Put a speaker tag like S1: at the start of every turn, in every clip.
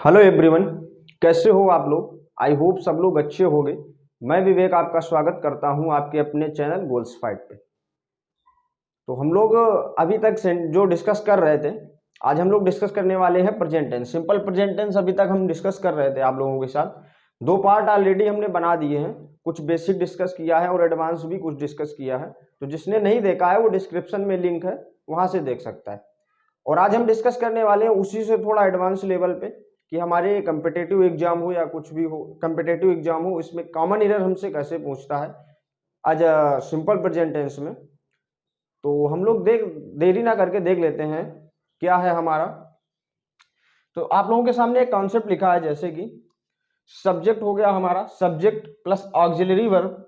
S1: Hello everyone, कैसे हो आप लोग। आई होप सब लोग अच्छे होंगे। मैं विवेक आपका स्वागत करता हूं आपके अपने चैनल गोल्स फाइट पे। तो हम लोग अभी तक जो डिस्कस कर रहे थे, आज हम लोग डिस्कस करने वाले हैं present tense. Simple present tense अभी तक हम डिस्कस कर रहे थे आप लोगों के साथ। दो पार्ट ऑलरेडी हमने बना दिए हैं, कुछ बेसिक डिस्कस किया है और एडवांस भी कुछ डिस्कस किया है। तो जिसने नहीं देखा है वो डिस्क्रिप्शन में लिंक है, वहां से देख सकता है। और आज हम डिस्कस करने वाले हैं उसी से थोड़ा एडवांस लेवल पे कि हमारे कम्पिटेटिव एग्जाम हो या कुछ भी हो, कम्पिटेटिव एग्जाम हो, इसमें कॉमन एरर हमसे कैसे पूछता है आज सिंपल प्रेजेंट टेंस में। तो हम लोग देरी ना करके देख लेते हैं क्या है हमारा। तो आप लोगों के सामने एक कॉन्सेप्ट लिखा है, जैसे कि सब्जेक्ट हो गया हमारा, subject plus auxiliary verb.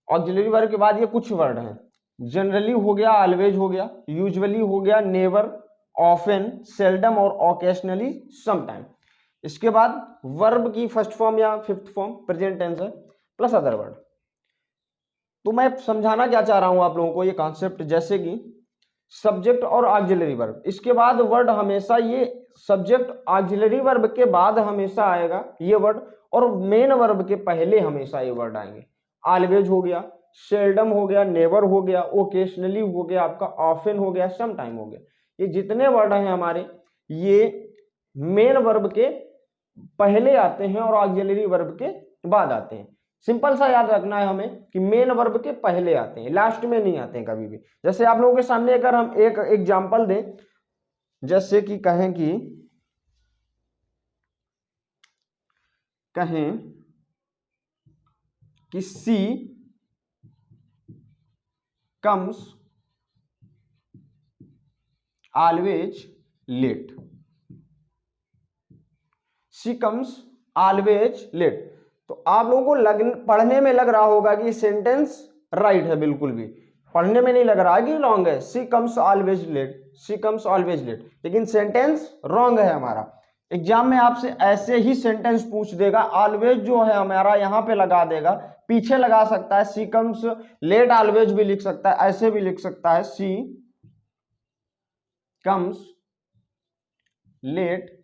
S1: Auxiliary verb के बाद ये कुछ वर्ड हैं, जनरली हो गया, ऑलवेज हो गया, यूजुअली हो गया, नेवर, ऑफन, सेल्डम और ओकेशनली, समटाइम। इसके बाद वर्ब की फर्स्ट फॉर्म या फिफ्थ फॉर्म प्रेजेंट टेंस है, प्लस अदर वर्ड। तो मैं समझाना क्या चाह रहा हूं आप लोगों को ये कॉन्सेप्ट, जैसे कि सब्जेक्ट और ऑक्सिलरी वर्ब, इसके बाद वर्ड हमेशा ये सब्जेक्ट ऑक्सिलरी वर्ब के बाद हमेशा आएगा ये वर्ड, और मेन वर्ब के पहले हमेशा ये वर्ड आएंगे। ऑलवेज हो गया, सेल्डम हो गया, नेवर हो गया, ओकेशनली हो गया, आपका ऑफन हो गया, सम टाइम हो गया। ये जितने वर्ड हैं हमारे, ये मेन वर्ब के पहले आते हैं और ऑक्सिलरी वर्ब के बाद आते हैं। सिंपल सा याद रखना है हमें कि मेन वर्ब के पहले आते हैं, लास्ट में नहीं आते हैं कभी भी। जैसे आप लोगों के सामने अगर हम एक एग्जांपल दें, जैसे कि कहें कि सी कम्स ऑलवेज लेट। सी कम्स ऑलवेज लेट। तो आप लोगों को पढ़ने में लग रहा होगा कि सेंटेंस राइट है, बिल्कुल भी पढ़ने में नहीं लग रहा है कि रॉन्ग है। सी कम्स ऑलवेज लेट, सी कम्स ऑलवेज लेट, लेकिन सेंटेंस रॉन्ग है हमारा। एग्जाम में आपसे ऐसे ही सेंटेंस पूछ देगा, ऑलवेज जो है हमारा यहां पे लगा देगा, पीछे लगा सकता है सी कम्स लेट ऑलवेज भी लिख सकता है, ऐसे भी लिख सकता है सी कम्स लेट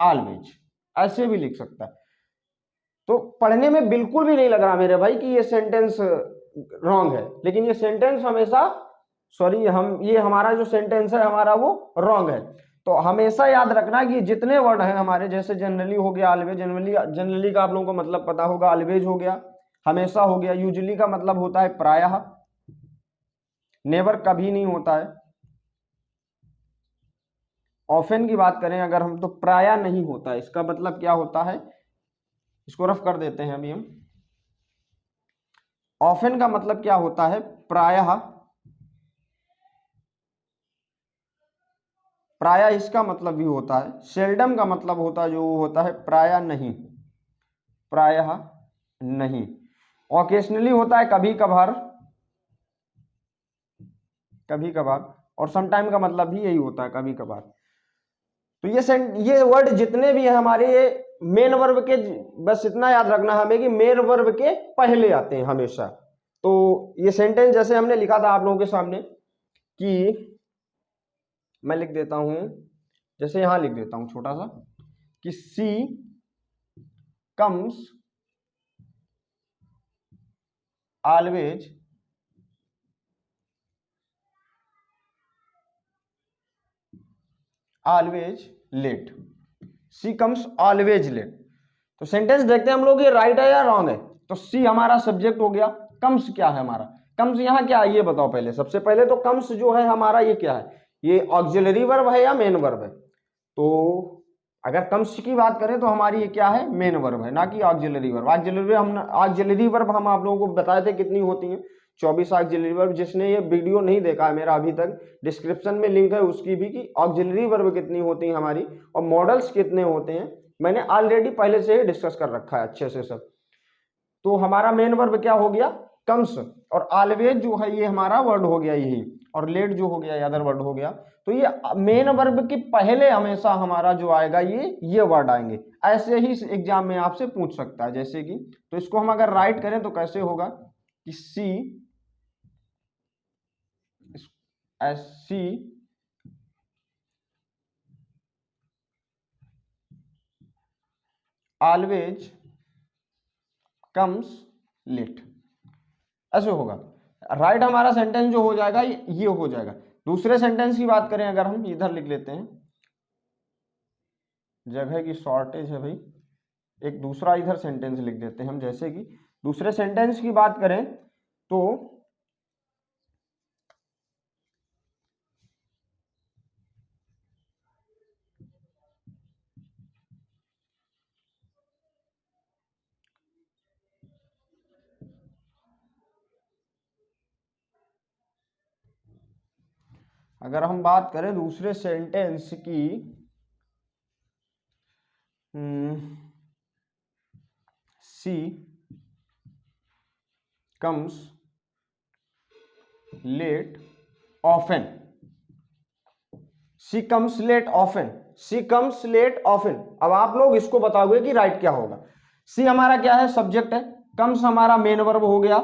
S1: ऑलवेज, ऐसे भी लिख सकता है। तो पढ़ने में बिल्कुल भी नहीं लग रहा मेरे भाई कि ये सेंटेंस रॉन्ग है, लेकिन ये सेंटेंस हमेशा ये हमारा जो सेंटेंस है हमारा वो रॉन्ग है। तो हमेशा याद रखना कि जितने वर्ड हैं हमारे, जैसे जनरली हो गया, ऑलवेज, जनरली का आप लोगों को मतलब पता होगा, ऑलवेज हो गया, हमेशा हो गया, यूजुअली का मतलब होता है प्रायः, नेवर कभी नहीं होता है, ऑफन की बात करें अगर हम तो प्रायः नहीं होता है। इसका मतलब क्या होता है, इसको रफ कर देते हैं अभी हम। ऑफन का मतलब क्या होता है, प्रायः, प्रायः इसका मतलब भी होता है। सेल्डम का मतलब होता है जो होता है प्रायः नहीं, प्रायः नहीं। ऑकेशनली होता है कभी कभार, कभी कभार, और समटाइम का मतलब भी यही होता है, कभी कभार। तो ये वर्ड जितने भी हैं हमारे, ये मेन वर्ब के, बस इतना याद रखना हमें कि मेन वर्ब के पहले आते हैं हमेशा। तो ये सेंटेंस जैसे हमने लिखा था आप लोगों के सामने कि मैं लिख देता हूं, जैसे यहां लिख देता हूं छोटा सा, कि सी कम्स ऑलवेज ऑलवेज लेट, सी कम्स ऑलवेज लेट। तो सेंटेंस देखते हैं हम लोग, ये राइट है या रॉन्ग है। तो सी हमारा सब्जेक्ट हो गया, कम्स क्या है हमारा, कम्स यहाँ क्या है ये बताओ पहले। सबसे पहले तो कम्स जो है हमारा ये क्या है, ये ऑक्सिलरी वर्ब है या मेन वर्ब है। तो अगर कम्स की बात करें तो हमारी ये क्या है, मेन वर्ब है, ना कि ऑक्सिलरी वर्ब। ऑक्सिलरी वर्ब हम आप लोगों को बताए थे कितनी होती हैं, 24 ऑक्सिलरी वर्ब। जिसने ये वीडियो नहीं देखा है मेरा अभी तक, डिस्क्रिप्शन में लिंक है उसकी भी, कि ऑक्सिलरी वर्ब कितनी होती है हमारी और मॉडल्स कितने होते हैं, मैंने ऑलरेडी पहले से ही डिस्कस कर रखा है अच्छे से सब। तो हमारा मेन वर्ब क्या हो गया, कम्स, और ऑलवेज जो है ये हमारा वर्ड हो गया यही, और लेट जो हो गया अदर वर्ड हो गया। तो ये मेन वर्ब के पहले हमेशा हमारा जो आएगा ये वर्ड आएंगे। ऐसे ही एग्जाम में आपसे पूछ सकता है, जैसे कि, तो इसको हम अगर राइट करें तो कैसे होगा कि सी ऑलवेज कम्स लेट, ऐसे होगा। राइट हमारा सेंटेंस जो हो जाएगा ये हो जाएगा। दूसरे सेंटेंस की बात करें अगर हम इधर लिख लेते हैं, जगह की शॉर्टेज है भाई, एक दूसरा इधर सेंटेंस लिख देते हैं हम। जैसे कि दूसरे सेंटेंस की बात करें तो अगर हम बात करें दूसरे सेंटेंस की, सी कम्स लेट ऑफन, सी कम्स लेट ऑफन, सी कम्स लेट ऑफन। अब आप लोग इसको बताओगे कि राइट क्या होगा। सी हमारा क्या है, सब्जेक्ट है, कम्स हमारा मेन वर्ब हो गया,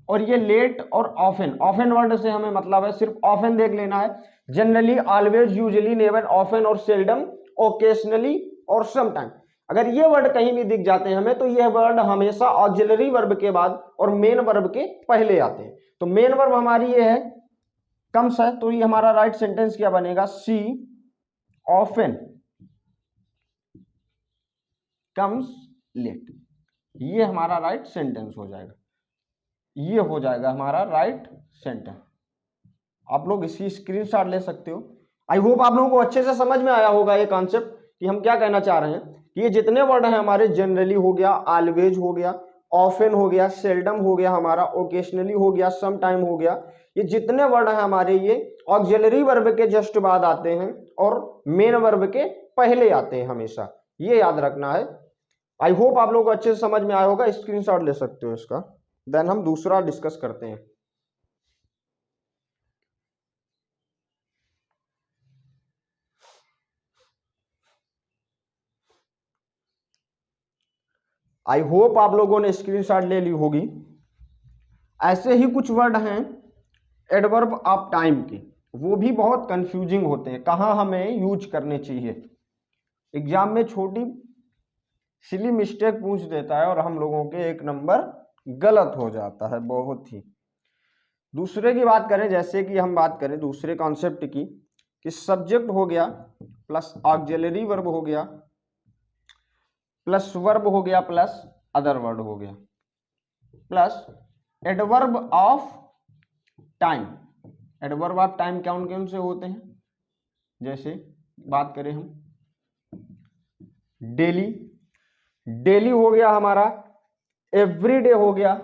S1: और ये लेट और ऑफन, ऑफन वर्ड से हमें मतलब है सिर्फ ऑफन देख लेना है। Generally, always, usually, never, often और सेल्डम, ओकेशनली और समटाइम। अगर ये वर्ड कहीं भी दिख जाते हैं हमें तो ये वर्ड हमेशा ऑक्सिलरी वर्ब के बाद और मेन वर्ब के पहले आते हैं। तो मेन वर्ब हमारी ये है, कम्स है, तो ये हमारा राइट सेंटेंस क्या बनेगा, सी ऑफन कम्स लेट। ये हमारा राइट सेंटेंस हो जाएगा, ये हो जाएगा हमारा राइट सेंटेंस। आप लोग इसकी स्क्रीनशॉट ले सकते हो। आई होप आप लोगों को अच्छे से समझ में आया होगा ये कॉन्सेप्ट कि हम क्या कहना चाह रहे हैं कि ये जितने वर्ड हैं हमारे, जनरली हो गया, ऑलवेज हो गया, ऑफन हो गया, सेल्डम हो गया हमारा, ओकेशनली हो गया, सम टाइम हो गया, ये जितने वर्ड हैं हमारे ये ऑक्सिलरी वर्ब के जस्ट बाद आते हैं और मेन वर्ब के पहले आते हैं हमेशा, ये याद रखना है। आई होप आप लोगों को अच्छे से समझ में आया होगा, स्क्रीनशॉट ले सकते हो इसका। देन हम दूसरा डिस्कस करते हैं। आई होप आप लोगों ने स्क्रीनशॉट ले ली होगी। ऐसे ही कुछ वर्ड हैं एडवर्ब ऑफ टाइम के, वो भी बहुत कंफ्यूजिंग होते हैं, कहाँ हमें यूज करने चाहिए। एग्जाम में छोटी सिली मिस्टेक पूछ देता है और हम लोगों के एक नंबर गलत हो जाता है बहुत ही। दूसरे की बात करें, जैसे कि हम बात करें दूसरे कॉन्सेप्ट की, कि सब्जेक्ट हो गया प्लस ऑक्सिलरी वर्ब हो गया प्लस वर्ब हो गया प्लस अदर वर्ड हो गया plus adverb of time. Adverb of time कौन कौन से होते हैं, जैसे बात करें हम डेली, डेली हो गया हमारा, एवरीडे हो गया,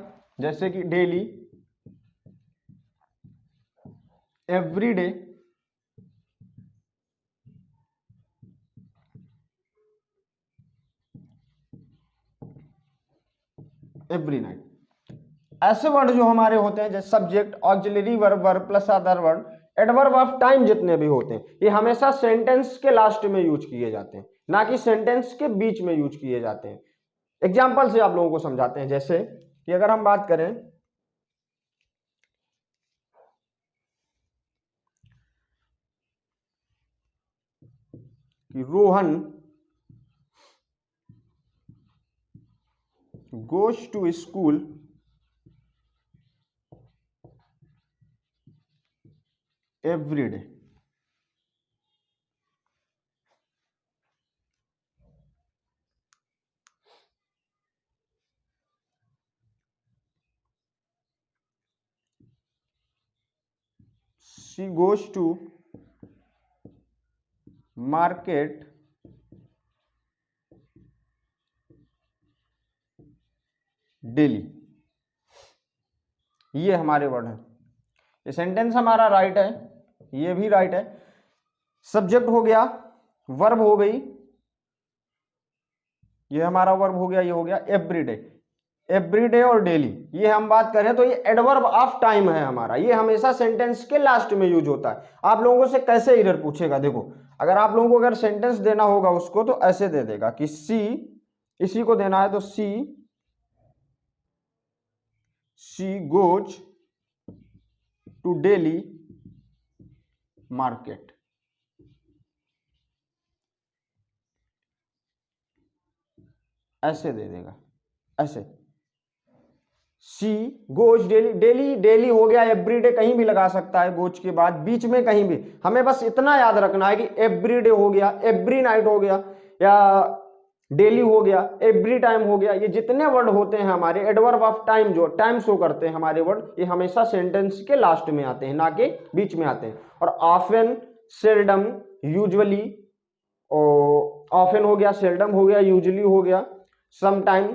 S1: जैसे कि डेली, एवरीडे, एवरी नाइट। ऐसे वर्ड जो हमारे होते हैं जैसे subject, auxiliary verb, verb plus other word, adverb of time जितने भी होते हैं ये हमेशा सेंटेंस के लास्ट में यूज किए जाते हैं, ना कि सेंटेंस के बीच में यूज किए जाते हैं। एग्जाम्पल से आप लोगों को समझाते हैं, जैसे कि अगर हम बात करें कि Rohan goes to school every day. She goes to market daily. ये हमारे वर्ड हैं, ये सेंटेंस हमारा राइट है, ये भी राइट है। सब्जेक्ट हो गया, वर्ब हो गई, ये हमारा वर्ब हो गया, ये हो गया एवरीडे, एवरीडे और डेली। ये हम बात करें तो ये एडवर्ब ऑफ टाइम है हमारा, ये हमेशा सेंटेंस के लास्ट में यूज होता है। आप लोगों से कैसे एरर पूछेगा, देखो अगर आप लोगों को अगर सेंटेंस देना होगा उसको तो ऐसे दे देगा कि सी, इसी को देना है तो she goes to daily market. ऐसे दे देगा, ऐसे। She goes daily, daily daily हो गया, एवरीडे कहीं भी लगा सकता है, गोज के बाद बीच में कहीं भी। हमें बस इतना याद रखना है कि एवरीडे हो गया, एवरी नाइट हो गया, या डेली हो गया, एवरी टाइम हो गया। ये जितने वर्ड होते हैं हमारे एडवर्ब ऑफ टाइम, जो टाइम शो करते हैं हमारे वर्ड, ये हमेशा सेंटेंस के लास्ट में आते हैं, ना कि बीच में आते हैं। और ऑफन, सेल्डम, यूजुअली, ऑफन हो गया, सेल्डम हो गया, यूजुअली हो गया, समटाइम,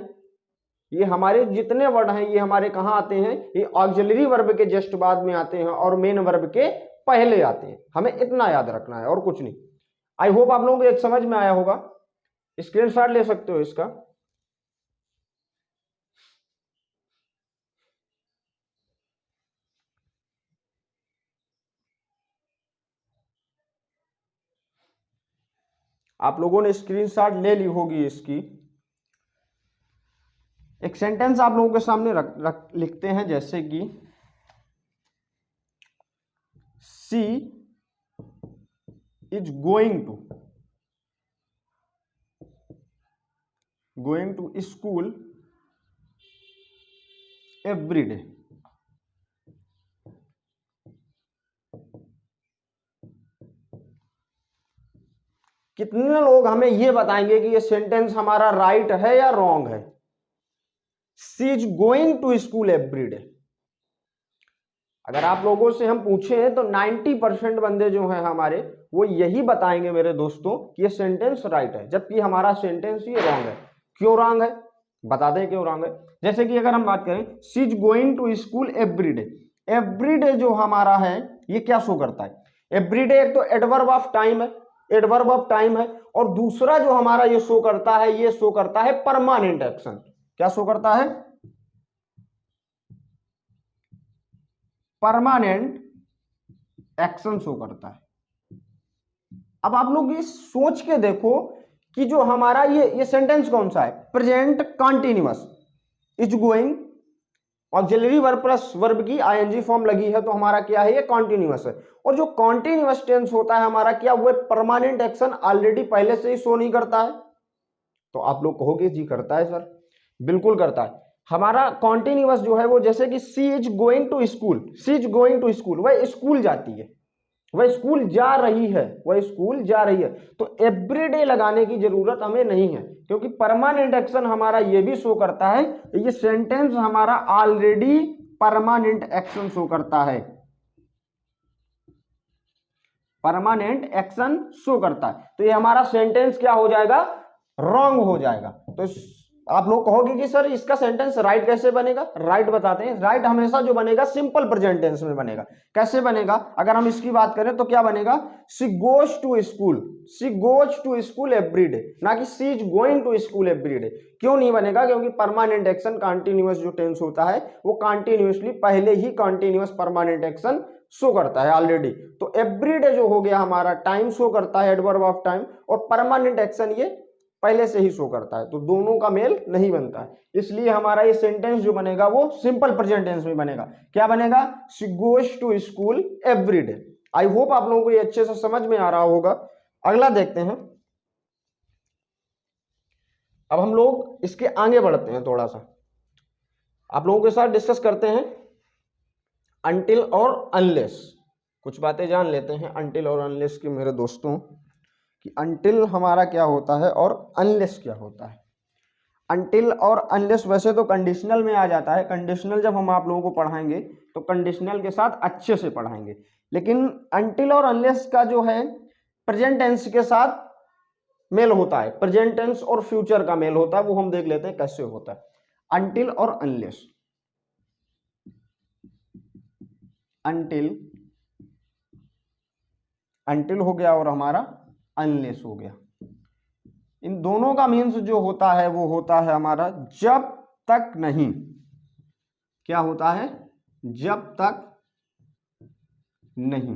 S1: ये हमारे जितने वर्ड हैं ये हमारे कहाँ आते हैं, ये ऑक्सिलरी वर्ब के जस्ट बाद में आते हैं और मेन वर्ब के पहले आते हैं। हमें इतना याद रखना है और कुछ नहीं। आई होप आप लोगों को एक समझ में आया होगा। स्क्रीनशॉट ले सकते हो इसका। आप लोगों ने स्क्रीनशॉट ले ली होगी इसकी। एक सेंटेंस आप लोगों के सामने लिखते हैं, जैसे कि she is going to school every day. कितने लोग हमें यह बताएंगे कि ये सेंटेंस हमारा राइट है या रॉन्ग है? She is going to school every day. अगर आप लोगों से हम पूछें तो 90% बंदे जो हैं हमारे, वो यही बताएंगे मेरे दोस्तों कि ये सेंटेंस राइट है, जबकि हमारा सेंटेंस ये रॉन्ग है। क्यों रॉन्ग है? बता दें क्यों रॉन्ग है। जैसे कि अगर हम बात करें, she is going to school every day. Every day जो हमारा है ये क्या शो करता है? एवरी डे एक तो एडवर्ब ऑफ टाइम है, एडवर्ब ऑफ टाइम है, और दूसरा जो हमारा ये शो करता है, ये शो करता है परमानेंट एक्शन। क्या शो करता है? परमानेंट एक्शन शो करता है। अब आप लोग ये सोच के देखो कि जो हमारा ये सेंटेंस कौन सा है? Present continuous, is going, auxiliary verb plus verb की आईएनजी फॉर्म लगी है, तो हमारा क्या है? ये कॉन्टिन्यूअस है। और जो कॉन्टिन्यूअस टेंस होता है हमारा, क्या वो परमानेंट एक्शन ऑलरेडी पहले से ही शो नहीं करता है? तो आप लोग कहोगे जी करता है सर। बिल्कुल करता है। हमारा कॉन्टिन्यूअस जो है वो, जैसे कि she is going to school, she is going to school, वह स्कूल जाती है, वह स्कूल जा रही है, वह स्कूल जा रही है। तो एवरीडे लगाने की जरूरत हमें नहीं है, क्योंकि परमानेंट एक्शन हमारा ये भी शो करता है, ये सेंटेंस हमारा ऑलरेडी परमानेंट एक्शन शो करता है, परमानेंट एक्शन शो करता है। तो ये हमारा सेंटेंस क्या हो जाएगा? रॉन्ग हो जाएगा। तो आप लोग कहोगे कि सर इसका सेंटेंस राइट कैसे बनेगा? राइट बताते हैं। राइट हमेशा जो बनेगा सिंपल प्रेजेंट टेंस में बनेगा। कैसे बनेगा? अगर हम इसकी बात करें तो क्या बनेगा? She goes to school, she goes to school every day, ना कि she is going to school every day. क्यों नहीं बनेगा? क्योंकि परमानेंट एक्शन कॉन्टिन्यूअस जो टेंस होता है वो कॉन्टिन्यूअसली पहले ही कॉन्टिन्यूअस परमानेंट एक्शन शो करता है ऑलरेडी। तो एवरीडे जो हो गया हमारा टाइम शो करता है, एडवर्ब ऑफ टाइम, और परमानेंट एक्शन ये पहले से ही शो करता है, तो दोनों का मेल नहीं बनता है। इसलिए हमारा ये सेंटेंस जो बनेगा वो सिंपल प्रेजेंट टेंस में बनेगा। क्या बनेगा? She goes to school every day. I hope आप लोगों को ये अच्छे से समझ में आ रहा होगा। अगला देखते हैं। अब हम लोग इसके आगे बढ़ते हैं, थोड़ा सा आप लोगों के साथ डिस्कस करते हैं अनटिल और अनलेस। कुछ बातें जान लेते हैं अनटिल और अनलेस की मेरे दोस्तों, कि अनटिल हमारा क्या होता है और अनलेस क्या होता है। अनटिल और अनलेस वैसे तो कंडीशनल में आ जाता है। कंडीशनल जब हम आप लोगों को पढ़ाएंगे तो कंडीशनल के साथ अच्छे से पढ़ाएंगे, लेकिन अनटिल और अनलेस का जो है प्रेजेंट टेंस के साथ मेल होता है, प्रेजेंट टेंस और फ्यूचर का मेल होता है। वो हम देख लेते हैं कैसे होता है अनटिल और अनलेस। अनटिल हो गया और हमारा अनलेस हो गया। इन दोनों का मीन्स जो होता है वो होता है हमारा जब तक नहीं। क्या होता है? जब तक नहीं।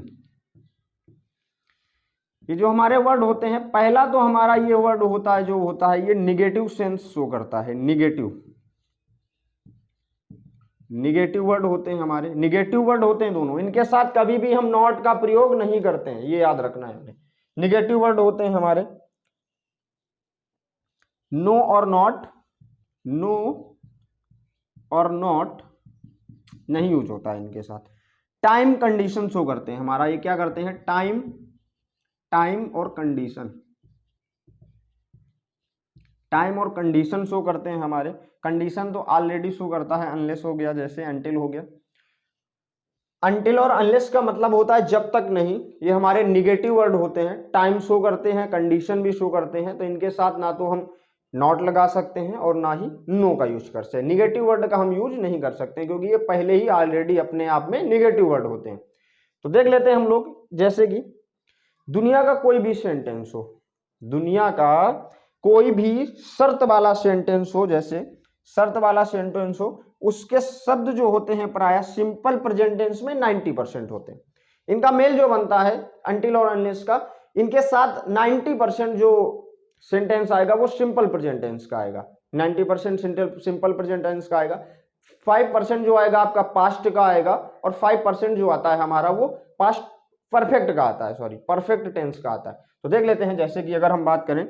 S1: ये जो हमारे वर्ड होते हैं, पहला तो हमारा ये वर्ड होता है जो होता है ये निगेटिव सेंस शो करता है। निगेटिव वर्ड होते हैं हमारे, निगेटिव वर्ड होते हैं दोनों। इनके साथ कभी भी हम नॉट का प्रयोग नहीं करते हैं, ये याद रखना है हमें। निगेटिव वर्ड होते हैं हमारे नो और नॉट, नो और नॉट नहीं यूज होता है इनके साथ। टाइम कंडीशन शो करते हैं हमारा, ये क्या करते हैं, टाइम और कंडीशन, टाइम और कंडीशन शो करते हैं हमारे। कंडीशन तो ऑलरेडी शो करता है, अनलेस हो गया, जैसे अनटिल हो गया। अनटिल और अनलेस का मतलब होता है जब तक नहीं, ये हमारे निगेटिव वर्ड होते हैं। टाइम शो करते हैं, कंडीशन भी शो करते हैं, तो इनके साथ ना तो हम नॉट लगा सकते हैं और ना ही नो का यूज कर सकते हैं। निगेटिव वर्ड का हम यूज नहीं कर सकते क्योंकि ये पहले ही ऑलरेडी अपने आप में निगेटिव वर्ड होते हैं। तो देख लेते हैं हम लोग, जैसे कि दुनिया का कोई भी सेंटेंस हो, दुनिया का कोई भी शर्त वाला सेंटेंस हो, जैसे शर्त वाला सेंटेंस हो, उसके शब्द जो होते हैं प्राय सिंपल प्रेजेंट टेंस में 90% होते हैं। इनका मेल जो बनता है अनटिल और अनलेस का, इनके साथ 90% जो सेंटेंस आएगा वो सिंपल प्रेजेंट टेंस का आएगा, 90% सिंपल प्रेजेंट टेंस का आएगा। 5% जो आएगा आपका पास्ट का आएगा, और 5% जो आता है हमारा वो पास्ट परफेक्ट का आता है, सॉरी परफेक्ट टेंस का आता है। तो देख लेते हैं, जैसे कि अगर हम बात करें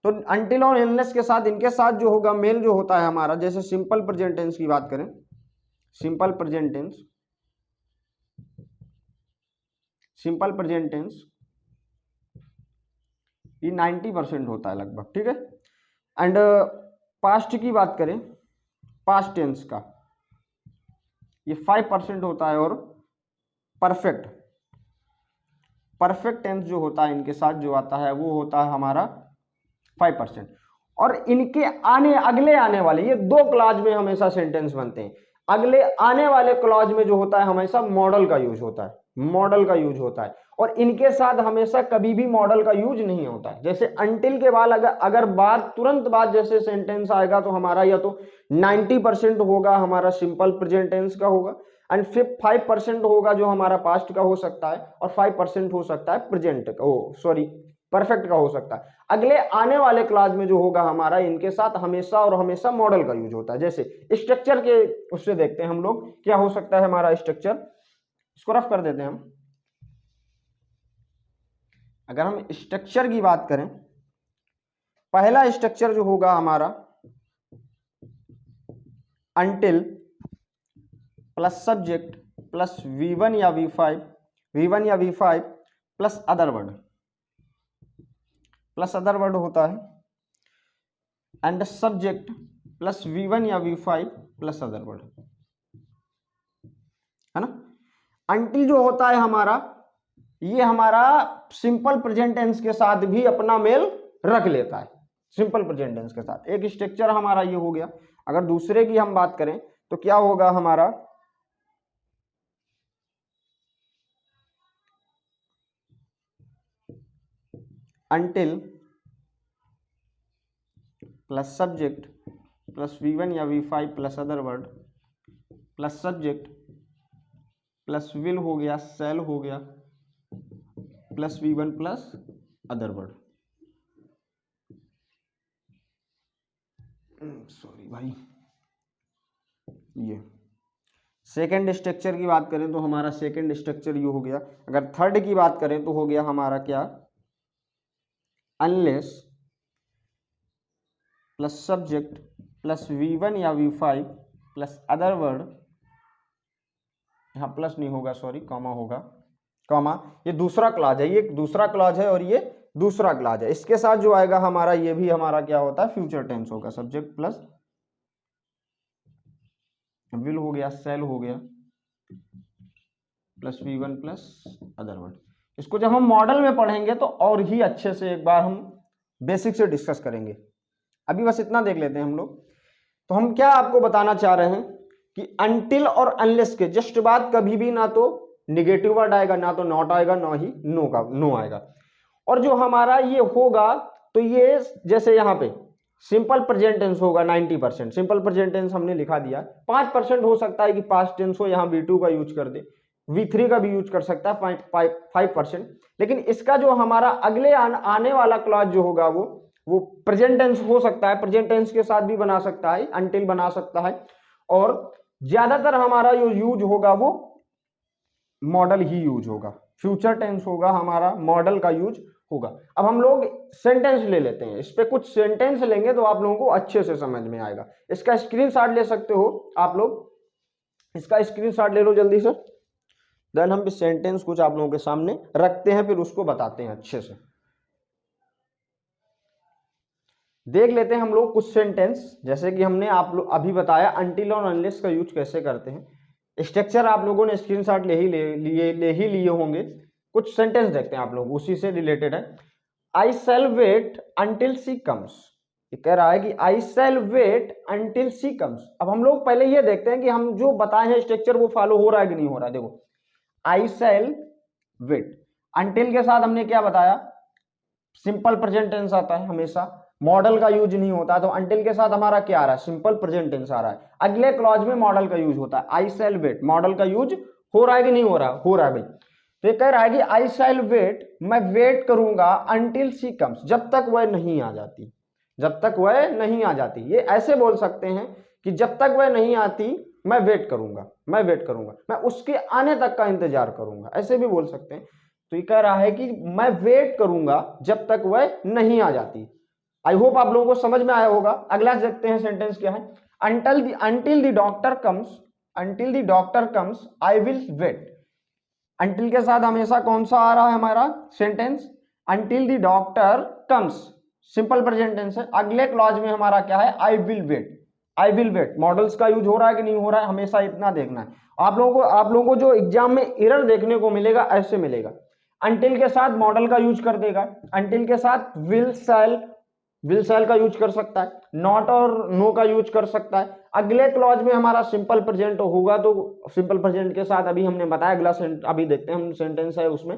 S1: तो अनटिल और अनलेस के साथ, इनके साथ जो होगा मेल जो होता है हमारा, जैसे सिंपल प्रेजेंट टेंस की बात करें, simple present tense, simple present tense ये 90% होता है लगभग, ठीक है। एंड पास्ट की बात करें, पास्ट टेंस का ये 5% होता है, और परफेक्ट टेंस जो होता है इनके साथ जो आता है वो होता है हमारा 5%। और इनके अगले आने वाले ये दो क्लॉज में हमेशा सेंटेंस बनते हैं। अगले आने वाले क्लॉज में जो होता है हमेशा मॉडल का यूज होता है, मॉडल का यूज होता है, और इनके साथ हमेशा कभी भी मॉडल का यूज नहीं होता है। जैसे अनटिल के बाद अगर बाद तुरंत बाद जैसे सेंटेंस आएगा तो हमारा या तो 90% होगा हमारा सिंपल प्रेजेंट टेंस का होगा, एंड 5% होगा जो हमारा पास्ट का हो सकता है, और 5% हो सकता है प्रेजेंट का, परफेक्ट का हो सकता है। अगले आने वाले क्लास में जो होगा हमारा, इनके साथ हमेशा और हमेशा मॉडल का यूज होता है। जैसे स्ट्रक्चर के उससे देखते हैं हम लोग, क्या हो सकता है हमारा स्ट्रक्चर, इसको रफ कर देते हैं हम। अगर हम स्ट्रक्चर की बात करें, पहला स्ट्रक्चर जो होगा हमारा until plus subject plus V1 या V5 प्लस अदर वर्ड होता है, एंड सब्जेक्ट प्लस V1 या V5 प्लस अदर वर्ड, है ना। अनटिल जो होता है हमारा, ये हमारा सिंपल प्रेजेंट टेंस के साथ भी अपना मेल रख लेता है, सिंपल प्रेजेंट टेंस के साथ। एक स्ट्रक्चर हमारा ये हो गया। अगर दूसरे की हम बात करें तो क्या होगा हमारा, until plus subject plus V1 या V5 plus other word plus subject plus will हो गया, सेल हो गया, plus V1 plus other word. Sorry भाई, ये सेकेंड स्ट्रक्चर की बात करें तो हमारा सेकेंड स्ट्रक्चर ये हो गया। अगर थर्ड की बात करें तो हो गया हमारा क्या, unless plus subject plus V1 या V5 प्लस अदर वर्ड, यहाँ प्लस नहीं होगा, सॉरी कॉमा होगा, कॉमा, ये दूसरा क्लॉज है, ये दूसरा क्लॉज है और ये दूसरा क्लॉज है। इसके साथ जो आएगा हमारा, ये भी हमारा क्या होता है, फ्यूचर टेंस होगा। सब्जेक्ट प्लस विल हो गया, सेल हो गया, plus V1 plus other word. इसको जब हम मॉडल में पढ़ेंगे तो और ही अच्छे से एक बार हम बेसिक से डिस्कस करेंगे। अभी बस इतना देख लेते हैं हम लोग। तो हम क्या आपको बताना चाह रहे हैं कि अनटिल और अनलेस के जस्ट बाद कभी भी ना तो निगेटिव वर्ड आएगा, ना तो नॉट आएगा, ना ही नो आएगा। और जो हमारा ये होगा, तो ये जैसे यहाँ पे सिंपल प्रेजेंट टेंस होगा 90%, सिंपल प्रेजेंट टेंस हमने लिखा दिया। 5% हो सकता है कि पास्ट टेंस हो, यहाँ V2 का यूज कर दे, V3 का भी यूज कर सकता है, 5%। लेकिन इसका जो हमारा अगले आने वाला क्लॉज जो होगा वो प्रेजेंट टेंस हो सकता है, प्रेजेंट टेंस के साथ भी बना सकता है, अनटिल बना सकता है, और ज्यादातर हमारा जो यूज होगा वो मॉडल ही यूज होगा, फ्यूचर टेंस होगा हमारा, मॉडल का यूज होगा। अब हम लोग सेंटेंस ले लेते हैं, इस पे कुछ सेंटेंस लेंगे तो आप लोगों को अच्छे से समझ में आएगा। इसका स्क्रीनशॉट ले सकते हो आप लोग, इसका स्क्रीनशॉट ले लो जल्दी से। देन हम इस सेंटेंस कुछ आप लोगों के सामने रखते हैं, फिर उसको बताते हैं अच्छे से। देख लेते हैं हम लोग कुछ सेंटेंस, जैसे कि हमने आप लोग अभी बताया अनटिल और अनलेस का यूज कैसे करते हैं। स्ट्रक्चर आप लोगों ने स्क्रीनशॉट ले ही लिए होंगे। कुछ सेंटेंस देखते हैं आप लोग, उसी से रिलेटेड है। आई शैल वेट अंटिल शी कम्स, ये कह रहा है कि आई शैल वेट अंटिल शी कम्स। अब हम लोग पहले ये देखते हैं कि हम जो बताए हैं स्ट्रक्चर वो फॉलो हो रहा है कि नहीं हो रहा है। देखो आई शैल वेट, अंटिल के साथ हमने क्या बताया, सिंपल प्रेजेंट टेंस आता है हमेशा, मॉडल का यूज नहीं होता। तो अंटिल के साथ हमारा क्या आ रहा है, सिंपल प्रेजेंट टेंस आ रहा है। अगले क्लॉज में मॉडल का यूज होता है। आई शैल वेट, मॉडल का यूज हो रहा है कि नहीं हो रहा, हो रहा है भाई। तो ये कह रहा है कि आई शैल वेट, मैं वेट करूंगा अंटिल शी कम्स, जब तक वह नहीं आ जाती, जब तक वह नहीं आ जाती। ये ऐसे बोल सकते हैं कि जब तक वह नहीं आती मैं वेट करूंगा, मैं वेट करूंगा, मैं उसके आने तक का इंतजार करूंगा, ऐसे भी बोल सकते हैं। तो ये कह रहा है कि मैं वेट करूंगा जब तक वह नहीं आ जाती। आई होप आप लोगों को समझ में आया होगा। अगला देखते हैं सेंटेंस क्या है। Until the doctor comes, until the doctor comes I will wait. Until के साथ हमेशा कौन सा आ रहा है हमारा sentence, until the doctor comes, simple present tense है। अगले क्लॉज में हमारा क्या है, I will wait, I will wait. Modals का यूज हो रहा है कि नहीं हो रहा है, हमेशा इतना देखना है। आप लोगों को जो एग्जाम में एरर देखने को मिलेगा ऐसे मिलेगा, अंटिल के साथ मॉडल का यूज कर देगा, अंटिल के साथ विल शैल का यूज कर सकता है, नॉट और नो का यूज कर सकता है। अगले क्लॉज में हमारा सिंपल प्रेजेंट होगा, तो सिंपल प्रेजेंट के साथ अभी हमने बताया, अगला अभी देखते हैं हम सेंटेंस है उसमें।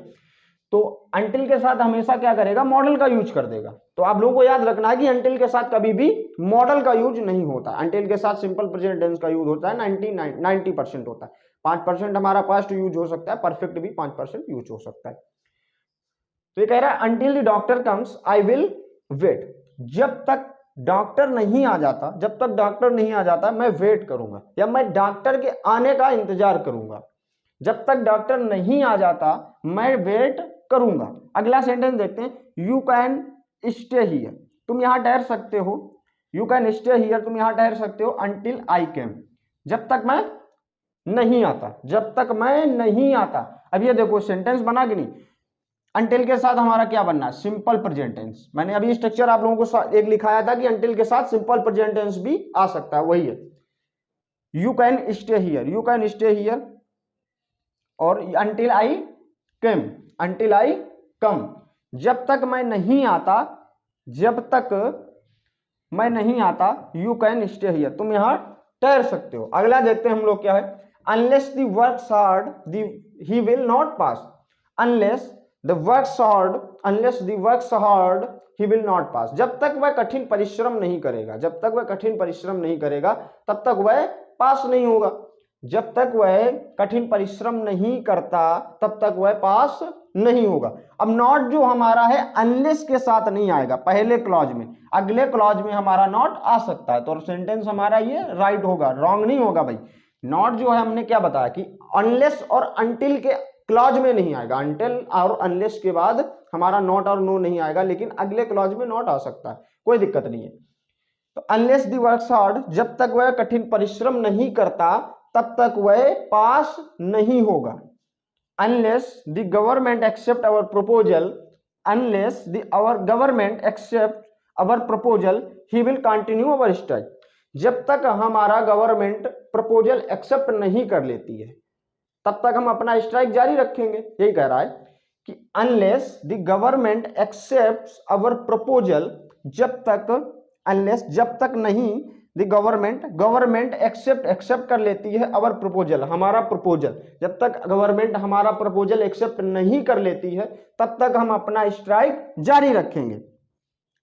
S1: तो अंटिल के साथ हमेशा क्या करेगा, मॉडल का यूज कर देगा। तो आप लोगों को याद रखना है कि अंटिल के साथ कभी भी मॉडल का यूज नहीं होता। अंटिल के साथ सिंपल प्रेजेंट टेंस का यूज होता है, 90% होता है। 5% हमारा पास्ट यूज हो सकता है, परफेक्ट भी 5% यूज हो सकता है। तो ये कह रहा है until the doctor comes I will wait, जब तक डॉक्टर नहीं आ जाता, जब तक डॉक्टर नहीं आ जाता मैं वेट करूंगा, या मैं डॉक्टर के आने का इंतजार करूंगा। जब तक डॉक्टर नहीं आ जाता मैं वेट करूंगा। अगला सेंटेंस देखते हैं। यू कैन स्टे हियर, तुम यहां ठहर सकते हो। यू कैन स्टे हियर, तुम यहां ठहर सकते हो अंटिल आई केम, जब तक मैं नहीं आता, जब तक मैं नहीं आता। अब ये देखो सेंटेंस बना कि नहीं, अंटिल के साथ हमारा क्या बनना है, सिंपल प्रेजेंट टेंस। मैंने अभी स्ट्रक्चर आप लोगों को एक लिखाया था कि अंटिल के साथ सिंपल प्रेजेंट टेंस भी आ सकता है, वही है। You can stay here, you can stay here, और until I came, until I come, जब तक मैं नहीं आता, जब तक मैं नहीं आता यू कैन स्टे हियर, तुम यहां ठहर सकते हो। अगला देखते हैं हम लोग क्या है। Unless the works hard he will not pass, unless the works hard, unless the works hard he will not pass, जब तक वह कठिन परिश्रम नहीं करेगा, जब तक वह कठिन परिश्रम नहीं करेगा तब तक वह पास नहीं होगा। जब तक वह कठिन परिश्रम नहीं करता तब तक वह पास नहीं होगा। अब नॉट जो हमारा है अनलेस के साथ नहीं आएगा पहले क्लॉज में, अगले क्लॉज में हमारा नॉट आ सकता है, तो सेंटेंस हमारा ये राइट होगा, रॉन्ग नहीं होगा भाई। नॉट जो है हमने क्या बताया कि अनलेस और अंटिल के क्लॉज में नहीं आएगा, अंटिल और अनलेस के बाद हमारा नॉट और नो नहीं आएगा, लेकिन अगले क्लॉज में नॉट आ सकता है, कोई दिक्कत नहीं है। तो अनलेस द वर्क्स हार्ड, जब तक वह कठिन परिश्रम नहीं करता तब तक वह पास नहीं होगा। Unless the government accept our proposal, unless the our government accept our proposal he will continue our strike, जब तक हमारा गवर्नमेंट प्रपोजल एक्सेप्ट नहीं कर लेती है तब तक हम अपना स्ट्राइक जारी रखेंगे। यही कह रहा है कि unless the government accepts our proposal, जब तक, अनलेस जब तक नहीं, द गवर्नमेंट एक्सेप्ट कर लेती है अवर प्रपोजल, हमारा प्रपोजल, जब तक गवर्नमेंट हमारा प्रपोजल एक्सेप्ट नहीं कर लेती है तब तक हम अपना स्ट्राइक जारी रखेंगे।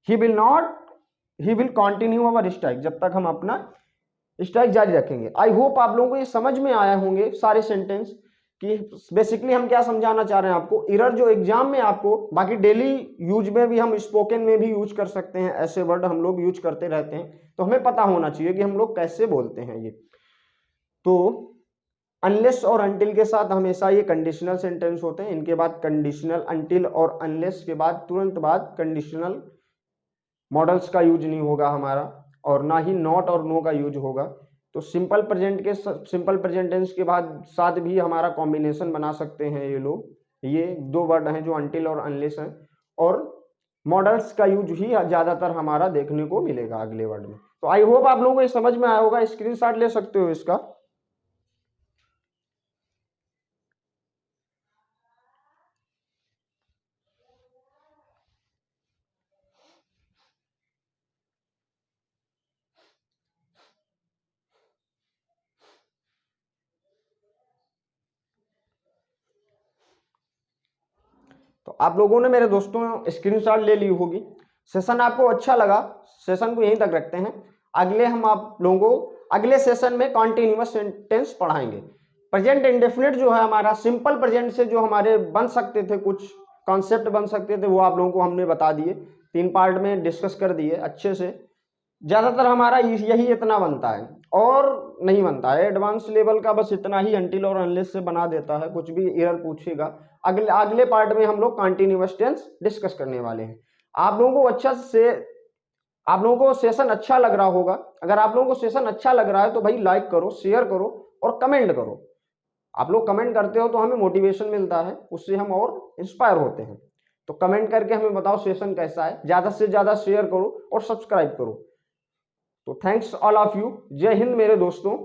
S1: ही विल कंटिन्यू अवर स्ट्राइक, जब तक हम अपना स्ट्राइक जारी रखेंगे। आई होप आप लोगों को ये समझ में आया होंगे सारे सेंटेंस कि बेसिकली हम क्या समझाना चाह रहे हैं आपको। एरर जो एग्जाम में आपको, बाकी डेली यूज में भी हम स्पोकन में भी यूज कर सकते हैं, ऐसे वर्ड हम लोग यूज करते रहते हैं, तो हमें पता होना चाहिए कि हम लोग कैसे बोलते हैं ये। तो अनलेस और अनटिल के साथ हमेशा ये कंडीशनल सेंटेंस होते हैं, इनके बाद कंडीशनल, अनटिल और अनलेस के बाद तुरंत बाद कंडीशनल मॉडल्स का यूज नहीं होगा हमारा, और ना ही नॉट और नो का यूज होगा। तो सिंपल प्रेजेंट टेंस के बाद साथ भी हमारा कॉम्बिनेशन बना सकते हैं ये लोग। ये दो वर्ड हैं जो अनटिल और अनलेस हैं, और मॉडल्स का यूज ही ज्यादातर हमारा देखने को मिलेगा अगले वर्ड में। तो आई होप आप लोगों को ये समझ में आया होगा, स्क्रीनशॉट ले सकते हो इसका। तो आप लोगों ने मेरे दोस्तों स्क्रीनशॉट ले ली होगी। सेशन आपको अच्छा लगा, सेशन को यहीं तक रखते हैं। अगले हम आप लोगों को अगले सेशन में कॉन्टिन्यूअस सेंटेंस पढ़ाएंगे। प्रेजेंट इंडेफिनिट जो है हमारा, सिंपल प्रेजेंट से जो हमारे बन सकते थे, कुछ कॉन्सेप्ट बन सकते थे, वो आप लोगों को हमने बता दिए, 3 पार्ट में डिस्कस कर दिए अच्छे से। ज्यादातर हमारा यही इतना बनता है और नहीं बनता है। एडवांस लेवल का बस इतना ही अनटिल और अनलेस से बना देता है, कुछ भी एरर पूछेगा। अगले अगले पार्ट में हम लोग कंटिन्यूअस टेंस डिस्कस करने वाले हैं। आप लोगों को आप लोगों को सेशन अच्छा लग रहा होगा। अगर आप लोगों को सेशन अच्छा लग रहा है तो भाई लाइक करो, शेयर करो और कमेंट करो। आप लोग कमेंट करते हो तो हमें मोटिवेशन मिलता है, उससे हम और इंस्पायर होते हैं। तो कमेंट करके हमें बताओ सेशन कैसा है, ज्यादा से ज्यादा शेयर करो और सब्सक्राइब करो। तो थैंक्स ऑल ऑफ यू। जय हिंद मेरे दोस्तों।